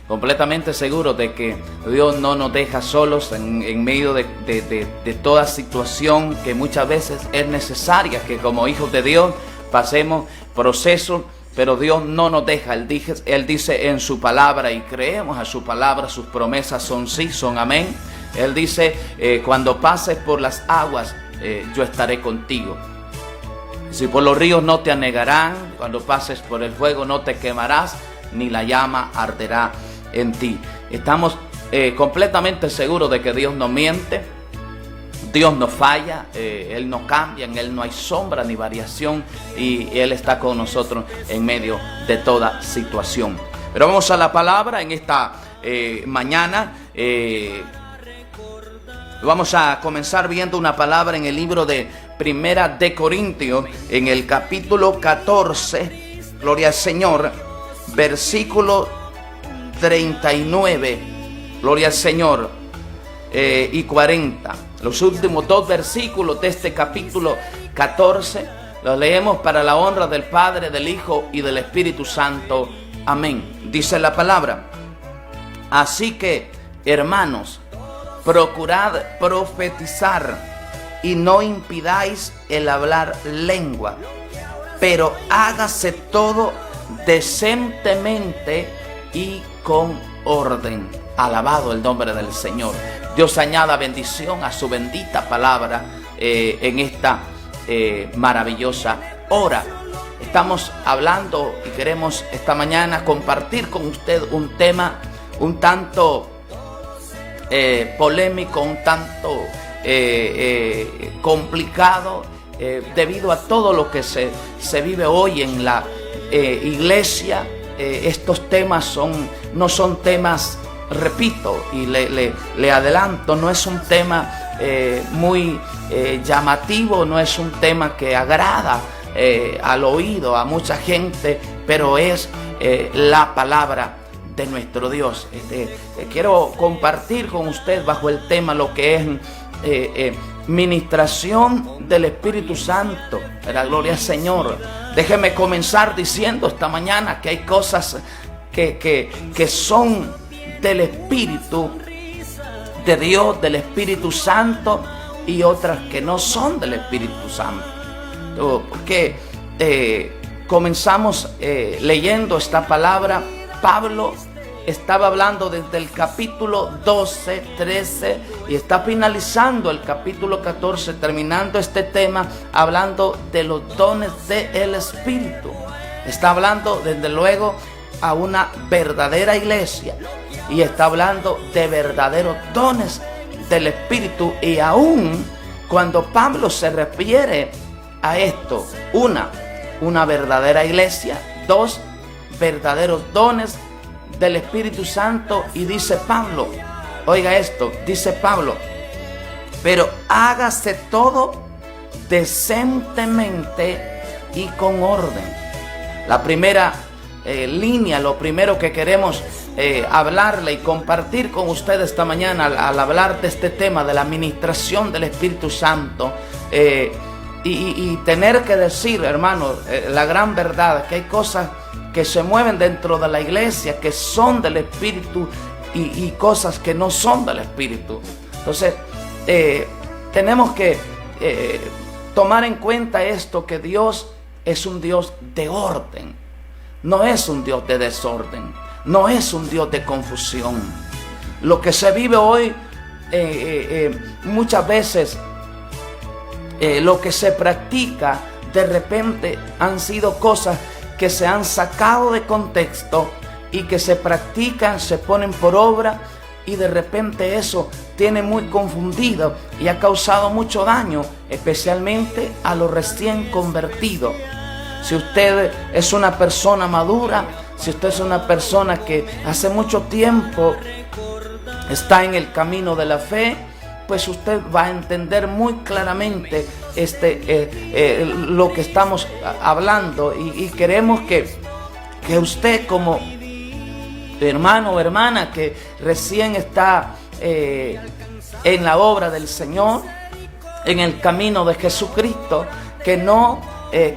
completamente seguros de que Dios no nos deja solos en medio de toda situación que muchas veces es necesaria, que como hijos de Dios pasemos procesos, pero Dios no nos deja. Él dice en su palabra, y creemos a su palabra, sus promesas son sí, son amén. Él dice, cuando pases por las aguas, yo estaré contigo. Si por los ríos no te anegarán, cuando pases por el fuego no te quemarás, ni la llama arderá en ti. Estamos completamente seguros de que Dios no miente, Dios no falla, Él no cambia, en Él no hay sombra ni variación, y Él está con nosotros en medio de toda situación. Pero vamos a la palabra en esta mañana. Vamos a comenzar viendo una palabra en el libro de Primera de Corintios, en el capítulo 14, gloria al Señor, versículo 39, gloria al Señor, y 40. Los últimos dos versículos de este capítulo 14 los leemos para la honra del Padre, del Hijo y del Espíritu Santo. Amén. Dice la palabra: así que, hermanos, procurad profetizar y no impidáis el hablar lengua, pero hágase todo decentemente y con orden. Alabado el nombre del Señor. Dios añada bendición a su bendita palabra en esta maravillosa hora. Estamos hablando y queremos esta mañana compartir con usted un tema un tanto polémico, un tanto complicado, debido a todo lo que se vive hoy en la iglesia. Estos temas no son temas, repito y le adelanto, no es un tema muy llamativo, no es un tema que agrada al oído a mucha gente, pero es la palabra de nuestro Dios. Quiero compartir con usted bajo el tema lo que es ministración del Espíritu Santo. La gloria al Señor. Déjeme comenzar diciendo esta mañana que hay cosas que son del Espíritu de Dios, del Espíritu Santo, y otras que no son del Espíritu Santo. Porque comenzamos leyendo esta palabra. Pablo estaba hablando desde el capítulo 12, 13 y está finalizando el capítulo 14, terminando este tema, hablando de los dones del Espíritu. Está hablando desde luego a una verdadera iglesia y está hablando de verdaderos dones del Espíritu. Y aún cuando Pablo se refiere a esto, una verdadera iglesia, dos verdaderos dones del Espíritu Santo, y dice Pablo, oiga esto, dice Pablo, pero hágase todo decentemente y con orden. La primera línea, lo primero que queremos hablarle y compartir con ustedes esta mañana al hablar de este tema de la administración del Espíritu Santo, y tener que decir, hermano, la gran verdad, que hay cosas que se mueven dentro de la iglesia que son del Espíritu y cosas que no son del Espíritu. Entonces tenemos que tomar en cuenta esto, que Dios es un Dios de orden, no es un Dios de desorden, no es un Dios de confusión. Lo que se vive hoy muchas veces, lo que se practica, de repente han sido cosas que se han sacado de contexto y que se practican, se ponen por obra, y de repente eso tiene muy confundido y ha causado mucho daño, especialmente a los recién convertidos. Si usted es una persona madura, si usted es una persona que hace mucho tiempo está en el camino de la fe, pues usted va a entender muy claramente lo que estamos hablando, y queremos que usted, como hermano o hermana que recién está en la obra del Señor, en el camino de Jesucristo, que no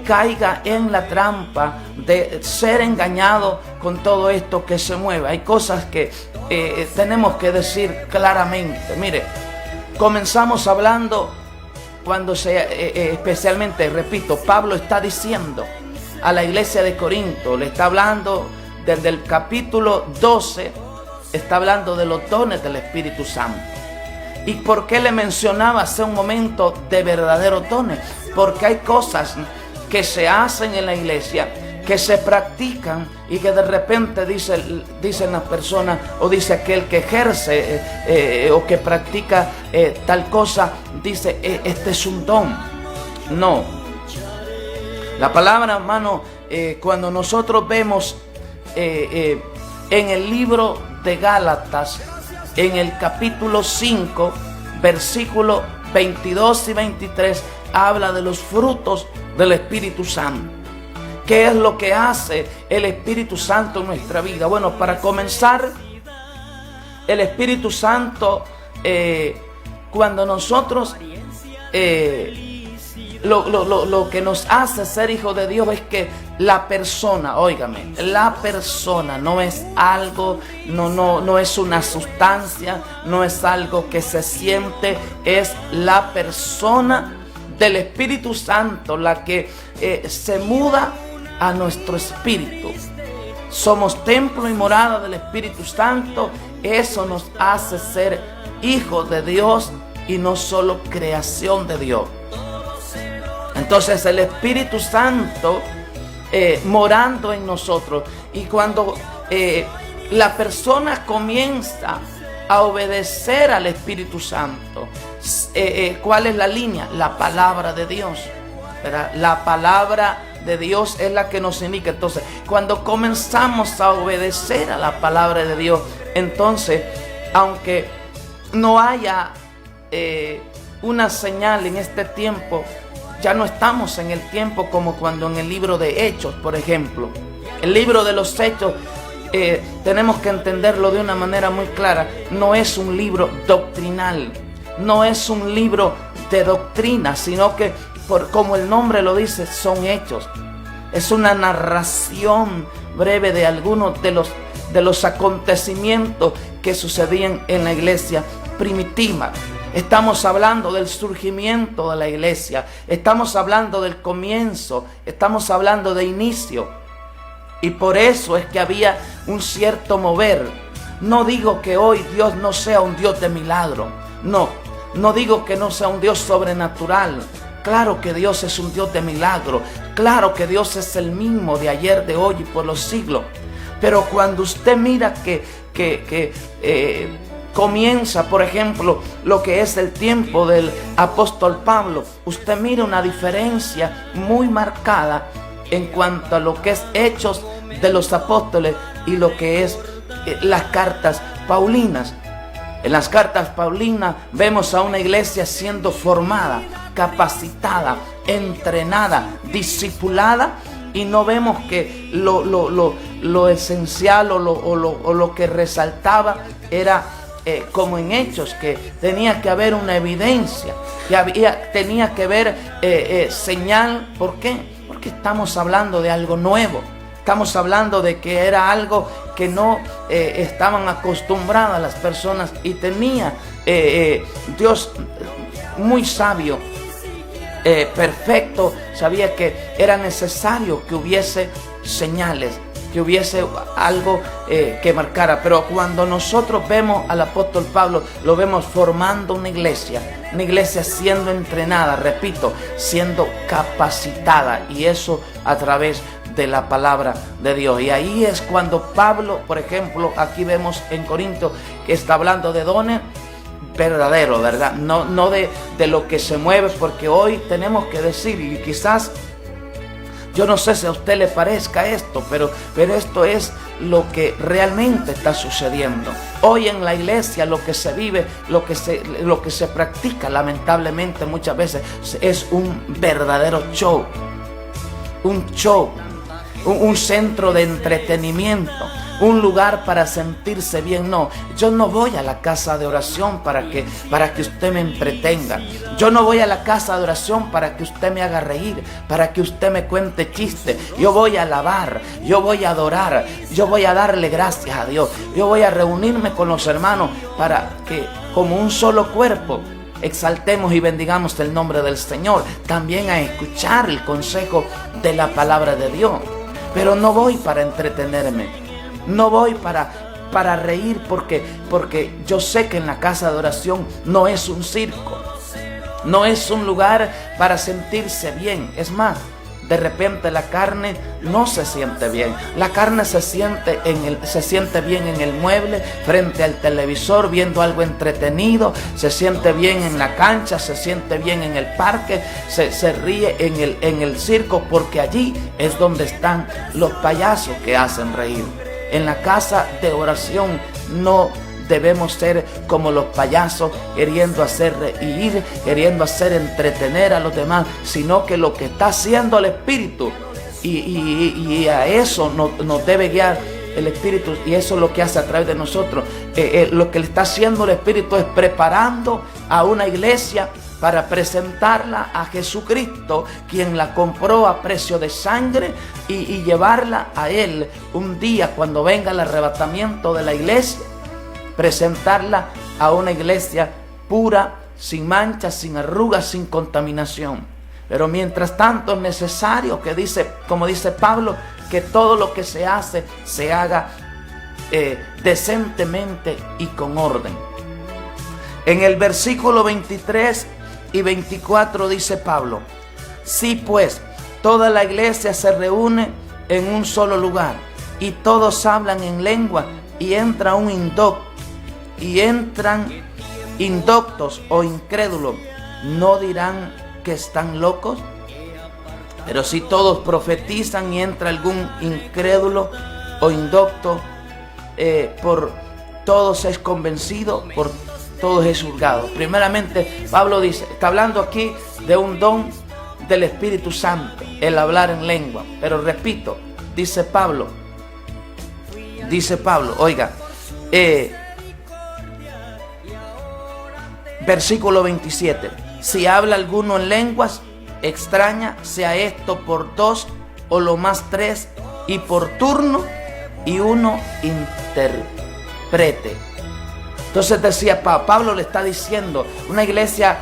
caiga en la trampa de ser engañado con todo esto que se mueve. Hay cosas que tenemos que decir claramente. Mire, comenzamos hablando cuando especialmente, repito, Pablo está diciendo a la iglesia de Corinto, le está hablando desde el capítulo 12, está hablando de los dones del Espíritu Santo. ¿Y por qué le mencionaba hace un momento de verdaderos dones? Porque hay cosas que se hacen en la iglesia, que se practican y que de repente dicen las personas, o dice aquel que ejerce o que practica tal cosa, dice, este es un don. No. La palabra, hermano, cuando nosotros vemos en el libro de Gálatas, en el capítulo 5, versículos 22 y 23, habla de los frutos del Espíritu Santo. ¿Qué es lo que hace el Espíritu Santo en nuestra vida? Bueno, para comenzar, el Espíritu Santo, cuando nosotros, lo que nos hace ser hijos de Dios es que la persona, óigame, la persona no es algo, no es una sustancia, no es algo que se siente, es la persona del Espíritu Santo la que se muda a nuestro espíritu. Somos templo y morada del Espíritu Santo. Eso nos hace ser hijos de Dios y no solo creación de Dios. Entonces el Espíritu Santo morando en nosotros, y cuando la persona comienza a obedecer al Espíritu Santo, ¿cuál es la línea? La palabra de Dios, ¿verdad? La palabra de Dios es la que nos indica. Entonces, cuando comenzamos a obedecer a la palabra de Dios, entonces, aunque no haya una señal en este tiempo, ya no estamos en el tiempo como cuando en el libro de Hechos, por ejemplo. El libro de los Hechos, tenemos que entenderlo de una manera muy clara. No es un libro doctrinal, no es un libro de doctrina, sino que, como el nombre lo dice, son hechos. Es una narración breve de algunos de los acontecimientos que sucedían en la iglesia primitiva. Estamos hablando del surgimiento de la iglesia, estamos hablando del comienzo, estamos hablando de inicio. Y por eso es que había un cierto mover. No digo que hoy Dios no sea un Dios de milagro, no digo que no sea un Dios sobrenatural. Claro que Dios es un Dios de milagro, claro que Dios es el mismo de ayer, de hoy y por los siglos. Pero cuando usted mira que comienza, por ejemplo, lo que es el tiempo del apóstol Pablo, usted mira una diferencia muy marcada en cuanto a lo que es Hechos de los Apóstoles y lo que es las cartas paulinas. En las cartas paulinas vemos a una iglesia siendo formada, capacitada, entrenada, discipulada, y no vemos que lo esencial o lo que resaltaba era como en Hechos, que tenía que haber una evidencia, tenía que haber señal. ¿Por qué? Porque estamos hablando de algo nuevo. Estamos hablando de que era algo que no estaban acostumbradas las personas, y tenía Dios muy sabio, perfecto, sabía que era necesario que hubiese señales, que hubiese algo que marcara. Pero cuando nosotros vemos al apóstol Pablo, lo vemos formando una iglesia siendo entrenada, repito, siendo capacitada, y eso a través de la palabra de Dios. Y ahí es cuando Pablo, por ejemplo, aquí vemos en Corinto que está hablando de dones verdaderos, ¿verdad? No de lo que se mueve, porque hoy tenemos que decir, y quizás yo no sé si a usted le parezca esto, pero esto es lo que realmente está sucediendo. Hoy en la iglesia lo que se vive, lo que se practica, lamentablemente muchas veces, es un verdadero show. Un show, un centro de entretenimiento, un lugar para sentirse bien. No, yo no voy a la casa de oración para que usted me entretenga. Yo no voy a la casa de oración para que usted me haga reír, para que usted me cuente chistes. Yo voy a alabar, yo voy a adorar, yo voy a darle gracias a Dios. Yo voy a reunirme con los hermanos para que como un solo cuerpo exaltemos y bendigamos el nombre del Señor. También a escuchar el consejo de la palabra de Dios. Pero no voy para entretenerme. No voy para reír porque yo sé que en la casa de oración no es un circo. No es un lugar para sentirse bien. Es más, de repente la carne no se siente bien. La carne se siente bien en el mueble, frente al televisor, viendo algo entretenido. Se siente bien en la cancha, se siente bien en el parque, se ríe en el circo, porque allí es donde están los payasos que hacen reír. En la casa de oración no debemos ser como los payasos, queriendo hacer reír, queriendo hacer entretener a los demás, sino que lo que está haciendo el Espíritu, y a eso nos debe guiar el Espíritu, y eso es lo que hace a través de nosotros. Lo que le está haciendo el Espíritu es preparando a una iglesia para presentarla a Jesucristo, quien la compró a precio de sangre, y llevarla a Él un día cuando venga el arrebatamiento de la iglesia. Presentarla a una iglesia pura, sin manchas, sin arrugas, sin contaminación. Pero mientras tanto es necesario que como dice Pablo, que todo lo que se hace se haga decentemente y con orden. En el versículo 23 y 24 dice Pablo: si pues toda la iglesia se reúne en un solo lugar y todos hablan en lengua y entran indoctos o incrédulos, ¿no dirán que están locos? Pero si todos profetizan y entra algún incrédulo o indocto, por todos es convencido, por todos es juzgado. Primeramente, Pablo está hablando aquí de un don del Espíritu Santo, el hablar en lengua. Pero repito, dice Pablo, oiga, versículo 27. Si habla alguno en lenguas extrañas, sea esto por 2 o lo más 3, y por turno, y uno interprete. Entonces decía Pablo le está diciendo, una iglesia,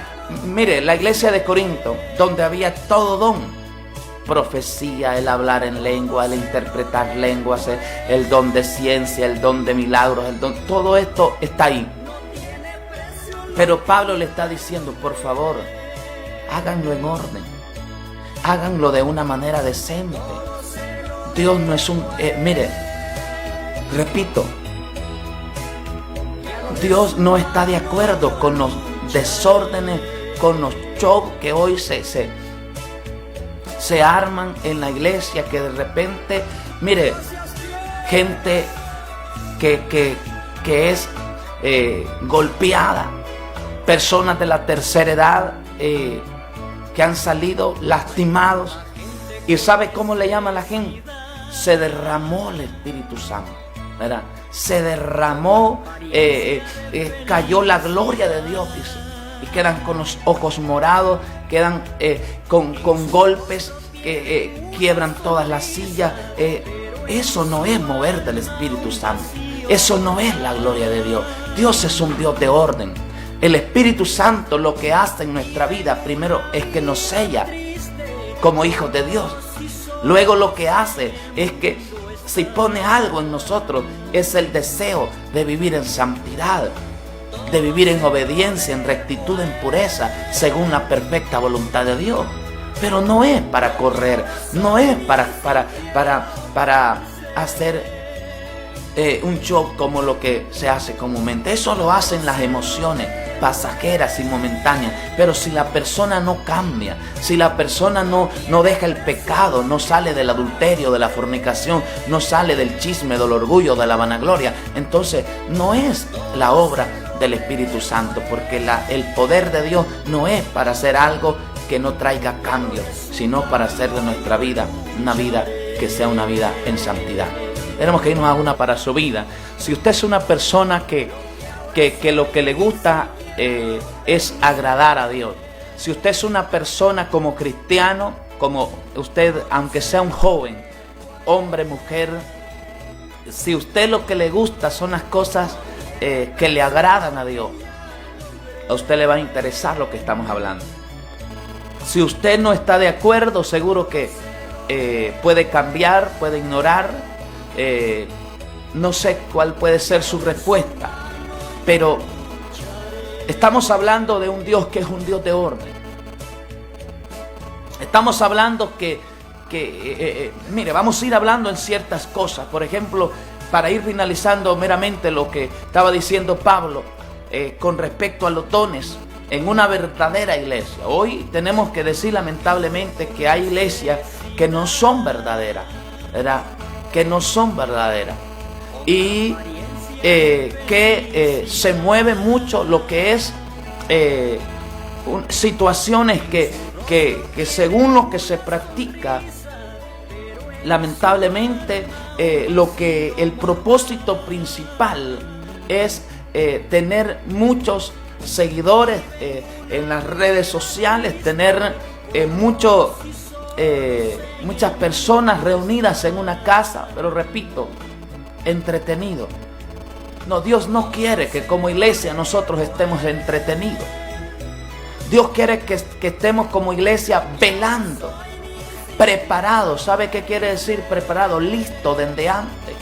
mire, la iglesia de Corinto, donde había todo don: profecía, el hablar en lengua, el interpretar lenguas, el don de ciencia, el don de milagros, todo esto está ahí. Pero Pablo le está diciendo, por favor, háganlo en orden, háganlo de una manera decente. Dios no es mire, repito, Dios no está de acuerdo con los desórdenes, con los shows que hoy se arman en la iglesia, que de repente, mire, gente que es golpeada, personas de la tercera edad que han salido lastimados. ¿Y sabe cómo le llama a la gente? Se derramó el Espíritu Santo, ¿verdad? Se derramó, cayó la gloria de Dios, dice. Y quedan con los ojos morados, quedan con golpes, quiebran todas las sillas. Eso no es mover del Espíritu Santo. Eso no es la gloria de Dios. Dios es un Dios de orden. El Espíritu Santo lo que hace en nuestra vida, primero, es que nos sella como hijos de Dios. Luego lo que hace es que si pone algo en nosotros, es el deseo de vivir en santidad, de vivir en obediencia, en rectitud, en pureza, según la perfecta voluntad de Dios. Pero no es para correr, no es para hacer un show como lo que se hace comúnmente. Eso lo hacen las emociones pasajeras y momentáneas. Pero si la persona no cambia, si la persona no deja el pecado, no sale del adulterio, de la fornicación, no sale del chisme, del orgullo, de la vanagloria, entonces no es la obra del Espíritu Santo, porque el poder de Dios no es para hacer algo que no traiga cambios, sino para hacer de nuestra vida una vida que sea una vida en santidad. Tenemos que irnos a una para su vida. Si usted es una persona que lo que le gusta es agradar a Dios. Si usted es una persona como cristiano, como usted, aunque sea un joven, hombre, mujer, si usted lo que le gusta son las cosas que le agradan a Dios, a usted le va a interesar lo que estamos hablando. Si usted no está de acuerdo, seguro que puede cambiar, puede ignorar, no sé cuál puede ser su respuesta, pero estamos hablando de un Dios que es un Dios de orden. Estamos hablando mire, vamos a ir hablando en ciertas cosas. Por ejemplo, para ir finalizando meramente lo que estaba diciendo Pablo con respecto a los dones en una verdadera iglesia. Hoy tenemos que decir lamentablemente que hay iglesias que no son verdaderas, ¿verdad? Que no son verdaderas. Y que se mueve mucho lo que es situaciones que según lo que se practica, lamentablemente lo que el propósito principal es tener muchos seguidores en las redes sociales, tener muchas personas reunidas en una casa, pero repito, entretenido. No, Dios no quiere que como iglesia nosotros estemos entretenidos. Dios quiere que estemos como iglesia velando, preparados. ¿Sabe qué quiere decir preparado? Listo desde antes.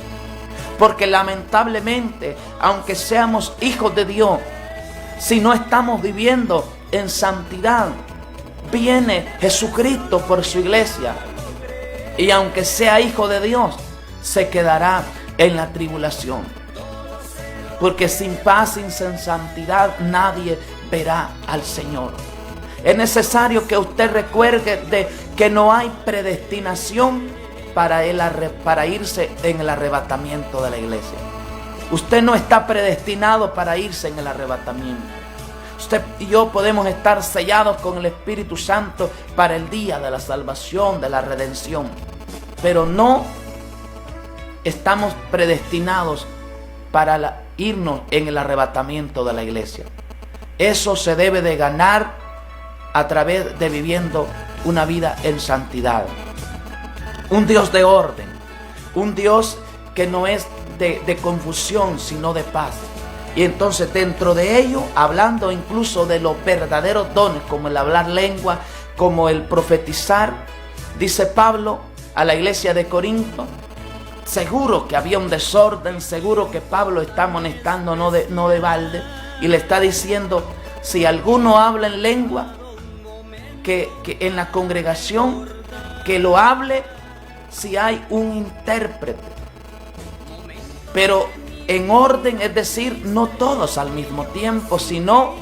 Porque lamentablemente, aunque seamos hijos de Dios, si no estamos viviendo en santidad, viene Jesucristo por su iglesia. Y aunque sea hijo de Dios, se quedará en la tribulación. Porque sin paz, sin santidad, nadie verá al Señor. Es necesario que usted recuerde de que no hay predestinación para irse en el arrebatamiento de la iglesia. Usted no está predestinado para irse en el arrebatamiento. Usted y yo podemos estar sellados con el Espíritu Santo para el día de la salvación, de la redención. Pero no estamos predestinados para irnos en el arrebatamiento de la iglesia. Eso se debe de ganar a través de viviendo una vida en santidad. Un Dios de orden, un Dios que no es de confusión, sino de paz. Y entonces dentro de ello, hablando incluso de los verdaderos dones, como el hablar lengua, como el profetizar, dice Pablo a la iglesia de Corinto, seguro que había un desorden, seguro que Pablo está amonestando no de balde, y le está diciendo, si alguno habla en lengua, que en la congregación, que lo hable si hay un intérprete. Pero en orden, es decir, no todos al mismo tiempo, sino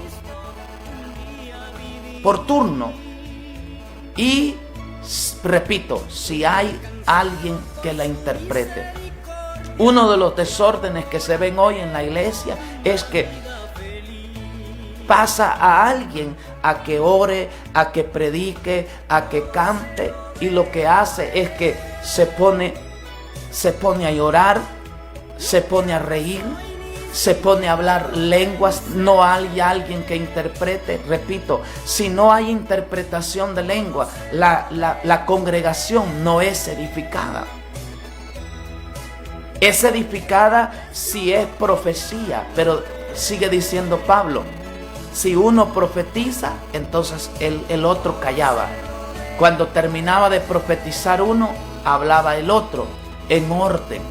por turno. Y repito, si hay alguien que la interprete. Uno de los desórdenes que se ven hoy en la iglesia es que pasa a alguien a que ore, a que predique, a que cante, y lo que hace es que se pone a llorar, se pone a reír, se pone a hablar lenguas. No hay alguien que interprete. Repito, si no hay interpretación de lengua, la congregación no es edificada. Es edificada si es profecía, pero sigue diciendo Pablo, si uno profetiza, entonces el otro callaba. Cuando terminaba de profetizar uno, hablaba el otro, en orden,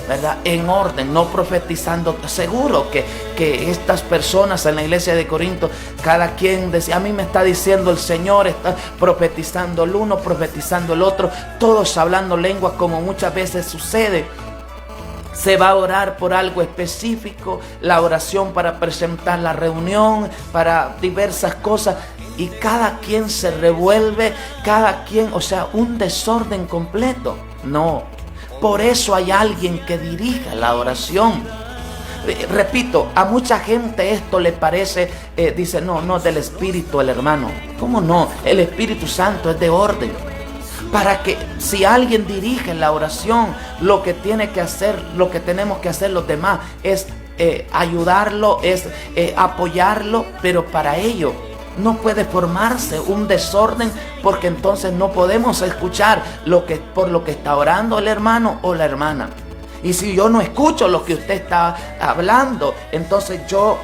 ¿verdad? En orden, no profetizando. Seguro que estas personas en la iglesia de Corinto, cada quien decía, a mí me está diciendo el Señor, está profetizando el uno, profetizando el otro, todos hablando lenguas, como muchas veces sucede. Se va a orar por algo específico, la oración para presentar la reunión, para diversas cosas, y cada quien se revuelve, cada quien, o sea, un desorden completo. No, por eso hay alguien que dirija la oración. Repito, a mucha gente esto le parece, dice, no es del Espíritu el hermano. ¿Cómo no? El Espíritu Santo es de orden. para que si alguien dirige la oración, lo que tiene que hacer, lo que tenemos que hacer los demás es ayudarlo, es apoyarlo, pero para ello no puede formarse un desorden, porque entonces no podemos escuchar por lo que está orando el hermano o la hermana. Y si yo no escucho lo que usted está hablando, entonces yo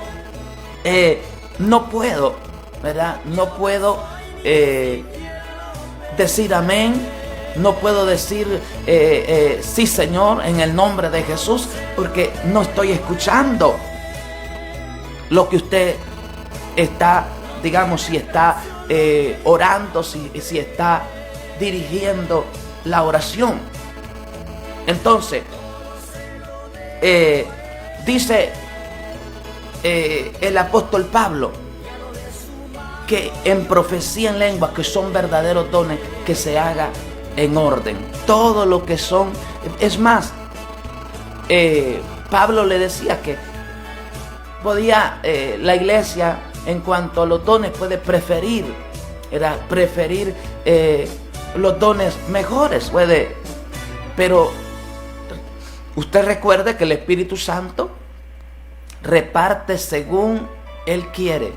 no puedo, ¿verdad? No puedo decir amén, no puedo decir sí, Señor, en el nombre de Jesús, porque no estoy escuchando lo que usted está, digamos, si está orando, si está dirigiendo la oración. Entonces, dice el apóstol Pablo que en profecía en lengua, que son verdaderos dones, que se haga en orden. Todo lo que son, es más, Pablo le decía que podía la iglesia, en cuanto a los dones, puede preferir los dones mejores, pero usted recuerde que el Espíritu Santo reparte según Él quiere.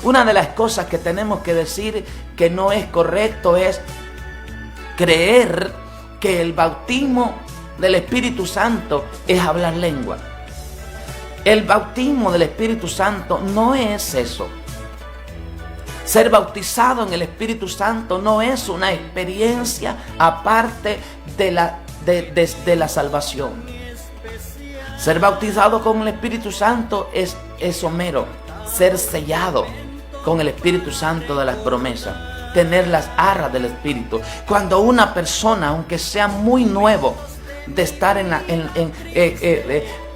Una de las cosas que tenemos que decir que no es correcto es creer que el bautismo del Espíritu Santo es hablar lengua. El bautismo del Espíritu Santo no es eso. Ser bautizado en el Espíritu Santo no es una experiencia aparte de la salvación. Ser bautizado con el Espíritu Santo es eso mero, ser sellado con el Espíritu Santo de las promesas, tener las arras del Espíritu. Cuando una persona, aunque sea muy nuevo, de estar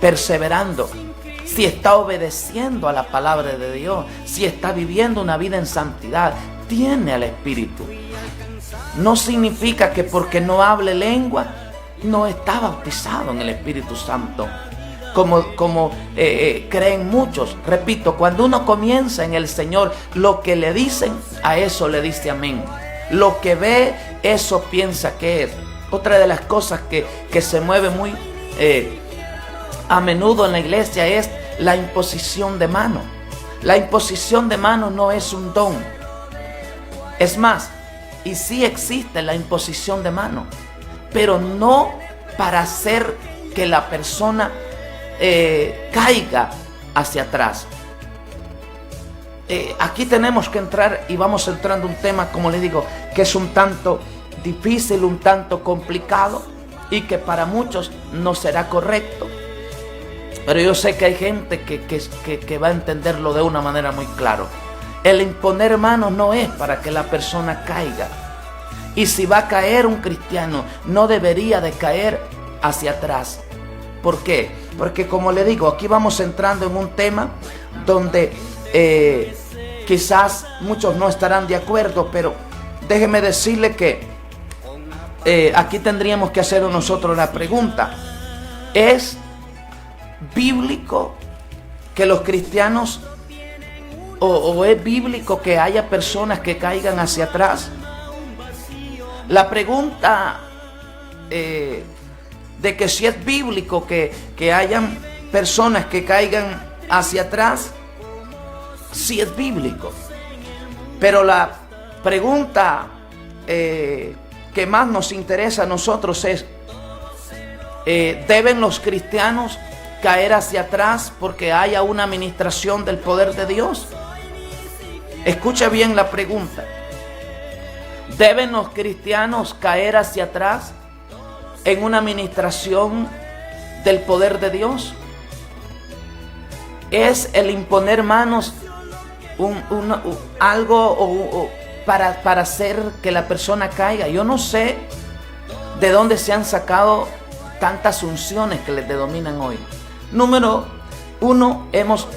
perseverando, si está obedeciendo a la palabra de Dios, si está viviendo una vida en santidad, tiene al Espíritu. No significa que porque no hable lengua, no está bautizado en el Espíritu Santo, como creen muchos. Repito, cuando uno comienza en el Señor, lo que le dicen, a eso le dice amén. Lo que ve, eso piensa que es. Otra de las cosas que se mueve muy a menudo en la iglesia es la imposición de mano. La imposición de mano no es un don. Es más, y sí existe la imposición de mano, pero no para hacer que la persona caiga hacia atrás. Aquí tenemos que entrar, y vamos entrando a un tema, como le digo, que es un tanto difícil, un tanto complicado, y que para muchos no será correcto. Pero yo sé que hay gente que va a entenderlo de una manera muy clara. El imponer manos no es para que la persona caiga. Y si va a caer un cristiano, no debería de caer hacia atrás. ¿Por qué? Porque, como le digo, aquí vamos entrando en un tema donde quizás muchos no estarán de acuerdo, pero déjeme decirle que aquí tendríamos que hacer nosotros la pregunta: ¿es bíblico que los cristianos o es bíblico que haya personas que caigan hacia atrás? La pregunta de que si es bíblico que hayan personas que caigan hacia atrás, sí es bíblico. Pero la pregunta que más nos interesa a nosotros es: ¿deben los cristianos caer hacia atrás porque haya una administración del poder de Dios? Escucha bien la pregunta. ¿Deben los cristianos caer hacia atrás en una administración del poder de Dios? ¿Es el imponer manos algo para hacer que la persona caiga? Yo no sé de dónde se han sacado tantas unciones que les denominan hoy. Número uno, hemos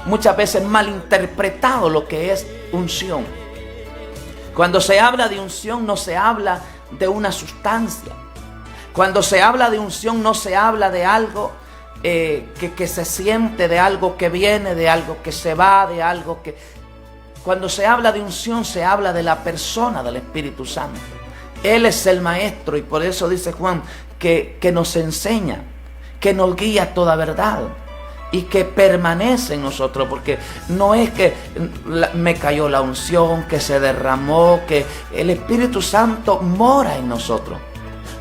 muchas veces malinterpretado lo que es unción. Cuando se habla de unción, no se habla de una sustancia. Cuando se habla de unción, no se habla de algo que se siente, de algo que viene, de algo que se va, de algo que... Cuando se habla de unción, se habla de la persona del Espíritu Santo. Él es el Maestro, y por eso dice Juan que nos enseña, que nos guía a toda verdad y que permanece en nosotros, porque no es que me cayó la unción, que se derramó, que el Espíritu Santo mora en nosotros.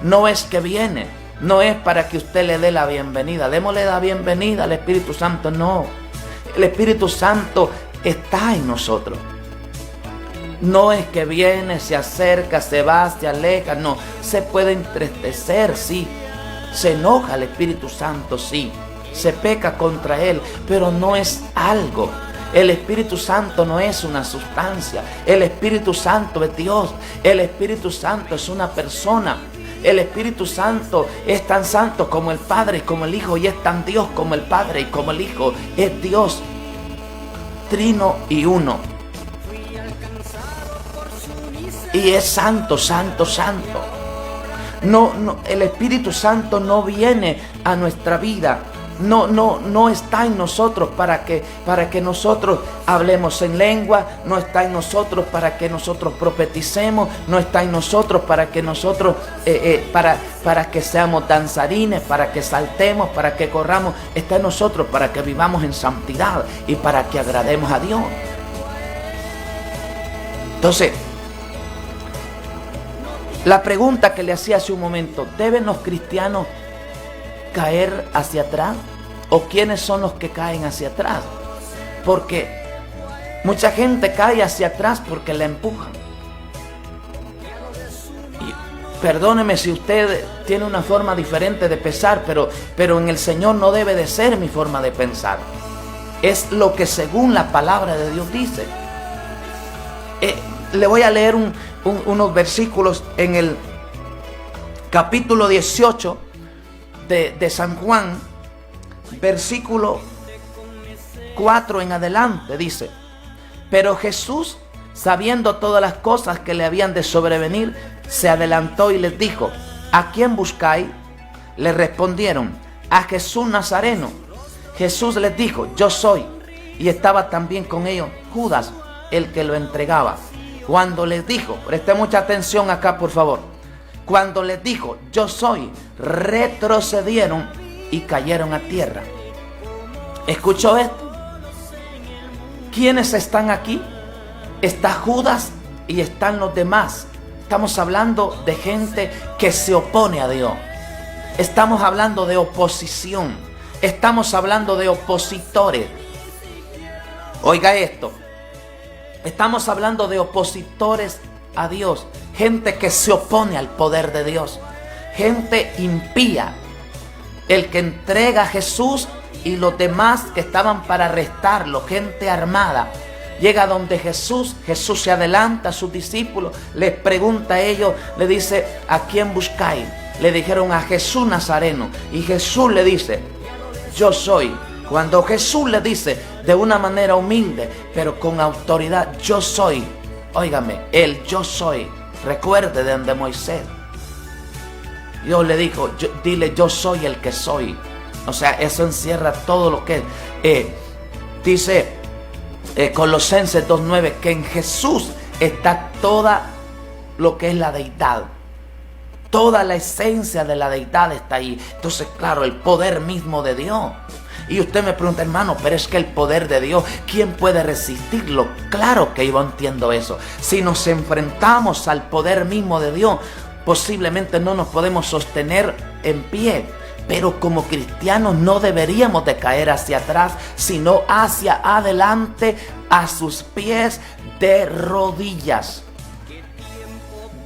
No es que viene, no es para que usted le dé la bienvenida, démosle la bienvenida al Espíritu Santo, no. El Espíritu Santo está en nosotros. No es que viene, se acerca, se va, se aleja, no. Se puede entristecer, sí. Se enoja el Espíritu Santo, sí. Se peca contra Él, pero no es algo. El Espíritu Santo no es una sustancia. El Espíritu Santo es Dios. El Espíritu Santo es una persona. El Espíritu Santo es tan santo como el Padre y como el Hijo, y es tan Dios como el Padre y como el Hijo. Es Dios, trino y uno. Y es santo, santo, santo. No, el Espíritu Santo no viene a nuestra vida. No está en nosotros para que nosotros hablemos en lengua. No está en nosotros para que nosotros profeticemos. No está en nosotros para que nosotros para que seamos danzarines, para que saltemos, para que corramos. Está en nosotros para que vivamos en santidad y para que agrademos a Dios. Entonces, la pregunta que le hacía hace un momento: ¿deben los cristianos caer hacia atrás? ¿O quiénes son los que caen hacia atrás? Porque mucha gente cae hacia atrás porque la empujan. Y perdóneme si usted tiene una forma diferente de pensar, pero en el Señor no debe de ser mi forma de pensar. Es lo que según la palabra de Dios dice. Le voy a leer unos versículos en el capítulo 18 de San Juan, versículo 4 en adelante, dice: pero Jesús, sabiendo todas las cosas que le habían de sobrevenir, se adelantó y les dijo: ¿a quién buscáis? Le respondieron: a Jesús Nazareno. Jesús les dijo: yo soy. Y estaba también con ellos Judas, el que lo entregaba. Cuando les dijo, preste mucha atención acá por favor, cuando les dijo: yo soy, retrocedieron y cayeron a tierra. ¿Escuchó esto? ¿Quiénes están aquí? Está Judas y están los demás. Estamos hablando de gente que se opone a Dios. Estamos hablando de oposición. Estamos hablando de opositores. Oiga esto. Estamos hablando de opositores a Dios. Gente que se opone al poder de Dios. Gente impía. El que entrega a Jesús y los demás que estaban para arrestarlo. Gente armada. Llega donde Jesús se adelanta a sus discípulos, les pregunta a ellos, le dice: ¿a quién buscáis? Le dijeron: a Jesús Nazareno. Y Jesús le dice: yo soy. Cuando Jesús le dice de una manera humilde, pero con autoridad: yo soy. Óigame, el yo soy. Recuerde de donde Moisés. Dios le dijo: dile, yo soy el que soy. O sea, eso encierra todo lo que dice Colosenses 2:9, que en Jesús está toda lo que es la deidad. Toda la esencia de la deidad está ahí. Entonces, claro, el poder mismo de Dios. Y usted me pregunta: hermano, pero es que el poder de Dios, ¿quién puede resistirlo? Claro que yo entiendo eso. Si nos enfrentamos al poder mismo de Dios, posiblemente no nos podemos sostener en pie. Pero como cristianos no deberíamos de caer hacia atrás, sino hacia adelante, a sus pies, de rodillas.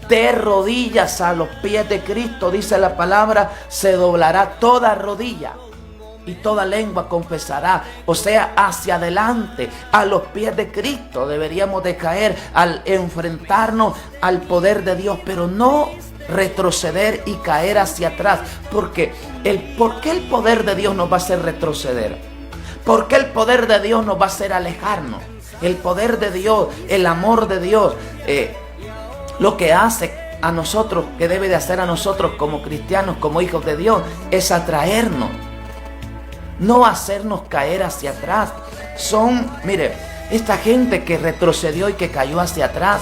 De rodillas a los pies de Cristo, dice la palabra, se doblará toda rodilla y toda lengua confesará. O sea, hacia adelante, a los pies de Cristo deberíamos de caer al enfrentarnos al poder de Dios, pero no retroceder y caer hacia atrás. ¿Por qué el poder de Dios nos va a hacer retroceder? ¿Por qué el poder de Dios nos va a hacer alejarnos? El poder de Dios, el amor de Dios, lo que hace a nosotros, que debe de hacer a nosotros como cristianos, como hijos de Dios, es atraernos, no hacernos caer hacia atrás. Mire, esta gente que retrocedió y que cayó hacia atrás,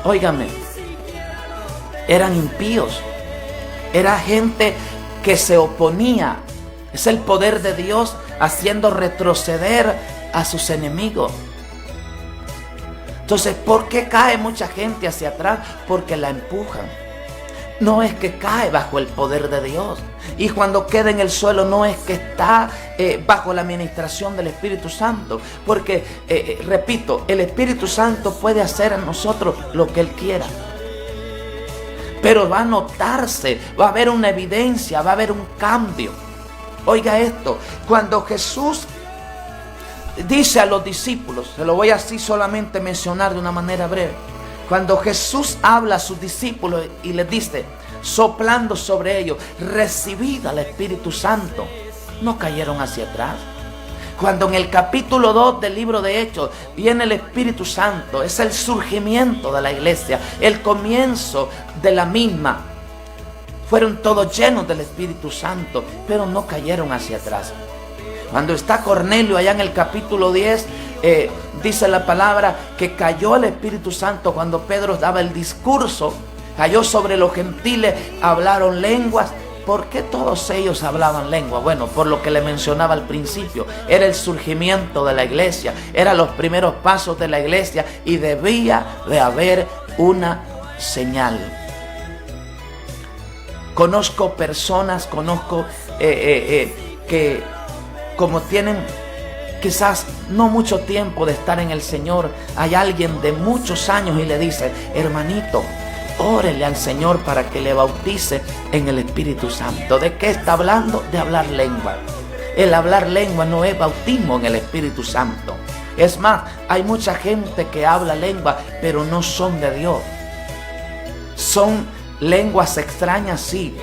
óigame, eran impíos, era gente que se oponía. Es el poder de Dios haciendo retroceder a sus enemigos. Entonces, ¿por qué cae mucha gente hacia atrás? Porque la empujan. No es que cae bajo el poder de Dios. Y cuando queda en el suelo no es que está bajo la administración del Espíritu Santo. Porque, repito, el Espíritu Santo puede hacer en nosotros lo que Él quiera. Pero va a notarse, va a haber una evidencia, va a haber un cambio. Oiga esto, cuando Jesús dice a los discípulos, se lo voy así solamente mencionar de una manera breve. Cuando Jesús habla a sus discípulos y les dice, soplando sobre ellos, recibid al Espíritu Santo, no cayeron hacia atrás. Cuando en el capítulo 2 del libro de Hechos viene el Espíritu Santo, es el surgimiento de la iglesia, el comienzo de la misma. Fueron todos llenos del Espíritu Santo, pero no cayeron hacia atrás. Cuando está Cornelio allá en el capítulo 10, dice la palabra que cayó el Espíritu Santo cuando Pedro daba el discurso, cayó sobre los gentiles, hablaron lenguas. ¿Por qué todos ellos hablaban lengua? Bueno, por lo que le mencionaba al principio, era el surgimiento de la iglesia, eran los primeros pasos de la iglesia y debía de haber una señal. Conozco personas, que como tienen quizás no mucho tiempo de estar en el Señor, hay alguien de muchos años y le dice, hermanito, órele al Señor para que le bautice en el Espíritu Santo. ¿De qué está hablando? De hablar lengua. El hablar lengua no es bautismo en el Espíritu Santo. Es más, hay mucha gente que habla lengua, pero no son de Dios. Son lenguas extrañas, sí,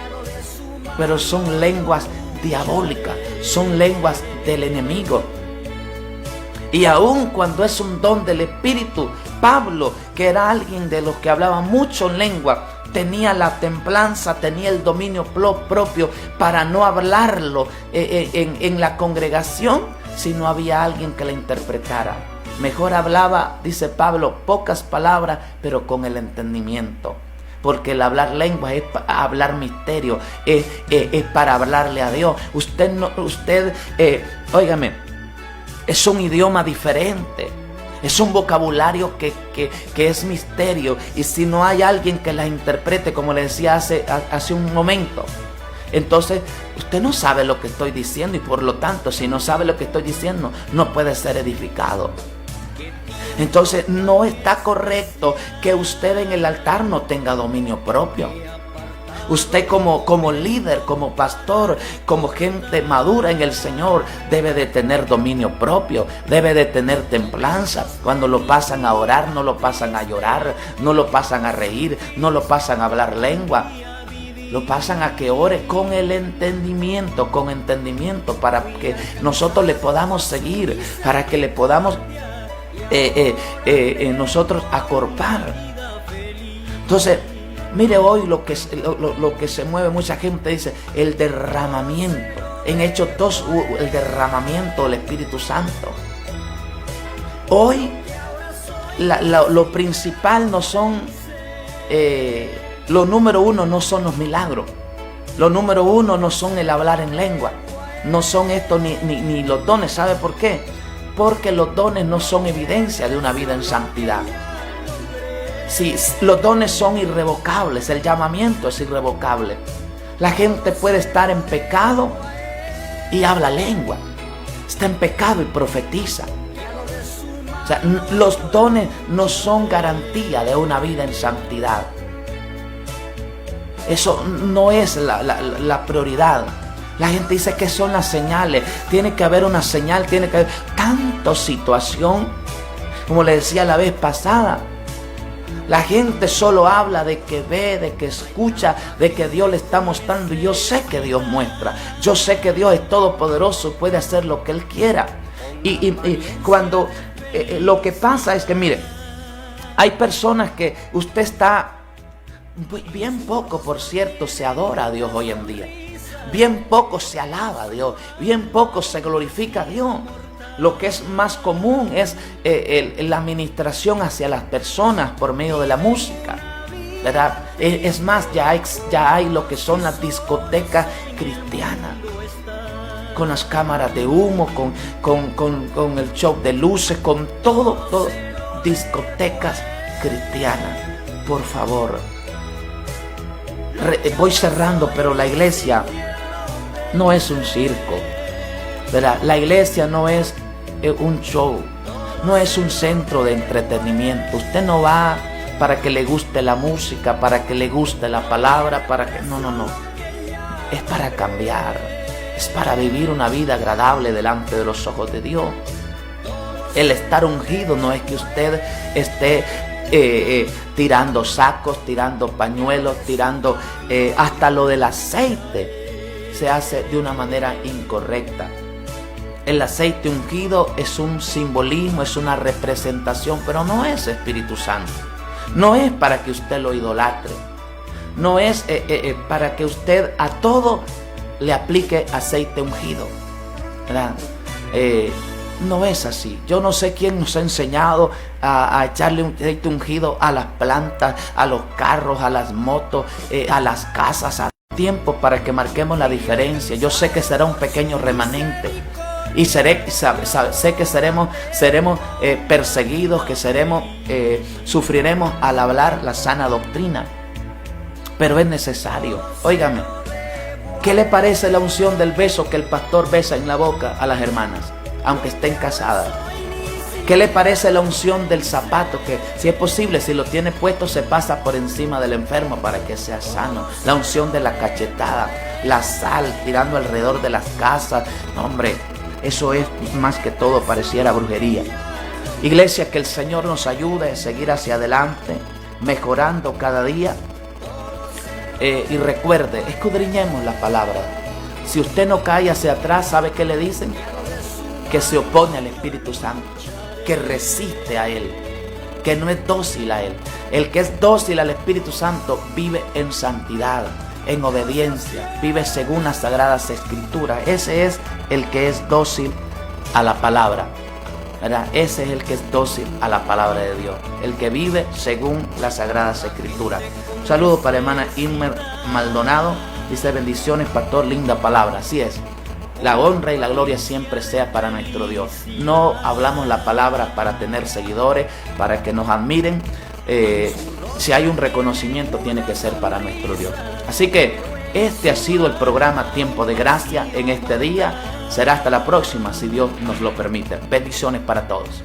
pero son lenguas diabólicas, son lenguas del enemigo. Y aun cuando es un don del Espíritu, Pablo, que era alguien de los que hablaba mucho en lengua, tenía la templanza, tenía el dominio propio para no hablarlo en la congregación si no había alguien que la interpretara. Mejor hablaba, dice Pablo, pocas palabras, pero con el entendimiento. Porque el hablar lengua es para hablar misterio, es para hablarle a Dios. Óigame, es un idioma diferente, es un vocabulario que es misterio. Y si no hay alguien que la interprete, como le decía hace un momento, entonces usted no sabe lo que estoy diciendo. Y por lo tanto, si no sabe lo que estoy diciendo, no puede ser edificado. Entonces no está correcto que usted en el altar no tenga dominio propio. Usted como líder, como pastor, como gente madura en el Señor, debe de tener dominio propio, debe de tener templanza. Cuando lo pasan a orar, no lo pasan a llorar, no lo pasan a reír, no lo pasan a hablar lengua. Lo pasan a que ore con el entendimiento, para que nosotros le podamos seguir, para que le podamos nosotros acorpar. Entonces, mire hoy lo que se mueve. Mucha gente dice el derramamiento. En Hechos 2, el derramamiento del Espíritu Santo. Hoy lo principal no son, lo número uno no son los milagros. Lo número uno no son el hablar en lengua. No son esto ni los dones. ¿Sabe por qué? Porque los dones no son evidencia de una vida en santidad. Sí, los dones son irrevocables, el llamamiento es irrevocable. La gente puede estar en pecado y habla lengua. Está en pecado y profetiza. O sea, los dones no son garantía de una vida en santidad. Eso no es la prioridad. La gente dice que son las señales. Tiene que haber una señal, tiene que haber tanta situación. Como le decía la vez pasada, la gente solo habla de que ve, de que escucha, de que Dios le está mostrando. Y yo sé que Dios muestra. Yo sé que Dios es todopoderoso, puede hacer lo que Él quiera. Y cuando lo que pasa es que, mire, hay personas que usted está, bien poco, por cierto, se adora a Dios hoy en día. Bien poco se alaba a Dios, bien poco se glorifica a Dios. Lo que es más común es la administración hacia las personas por medio de la música. ¿verdad? Es más, ya hay lo que son las discotecas cristianas, con las cámaras de humo, con el show de luces, con todo, discotecas cristianas. Por favor, voy cerrando, pero la iglesia no es un circo, ¿verdad? La iglesia no es un show, no es un centro de entretenimiento. Usted no va para que le guste la música, para que le guste la palabra, no. Es para cambiar, es para vivir una vida agradable delante de los ojos de Dios. El estar ungido no es que usted esté tirando sacos, tirando pañuelos, tirando hasta lo del aceite se hace de una manera incorrecta. El aceite ungido es un simbolismo, es una representación, pero no es Espíritu Santo. No es para que usted lo idolatre. No es para que usted a todo le aplique aceite ungido, ¿verdad? No es así. Yo no sé quién nos ha enseñado a echarle un aceite ungido a las plantas, a los carros, a las motos, a las casas, a tiempo para que marquemos la diferencia. Yo sé que será un pequeño remanente. Y sé que seremos perseguidos, que sufriremos al hablar la sana doctrina. Pero es necesario. Óigame, ¿qué le parece la unción del beso que el pastor besa en la boca a las hermanas, aunque estén casadas? ¿Qué le parece la unción del zapato que, si es posible, si lo tiene puesto, se pasa por encima del enfermo para que sea sano? La unción de la cachetada, la sal tirando alrededor de las casas. No, hombre, eso es más que todo, pareciera brujería. Iglesia, que el Señor nos ayude a seguir hacia adelante, mejorando cada día. Y recuerde, escudriñemos la palabra. Si usted no cae hacia atrás, ¿sabe qué le dicen? Que se opone al Espíritu Santo, que resiste a Él, que no es dócil a Él. El que es dócil al Espíritu Santo vive en santidad, en obediencia, vive según las sagradas escrituras. Ese es el que es dócil a la palabra, ¿verdad? Ese es el que es dócil a la palabra de Dios, el que vive según las sagradas escrituras. Un saludo para la hermana Inmer Maldonado. Dice: bendiciones, pastor, linda palabra. Así es. La honra y la gloria siempre sea para nuestro Dios. No hablamos la palabra para tener seguidores, para que nos admiren. Si hay un reconocimiento, tiene que ser para nuestro Dios. Así que este ha sido el programa Tiempo de Gracia en este día. Será hasta la próxima, si Dios nos lo permite. Bendiciones para todos.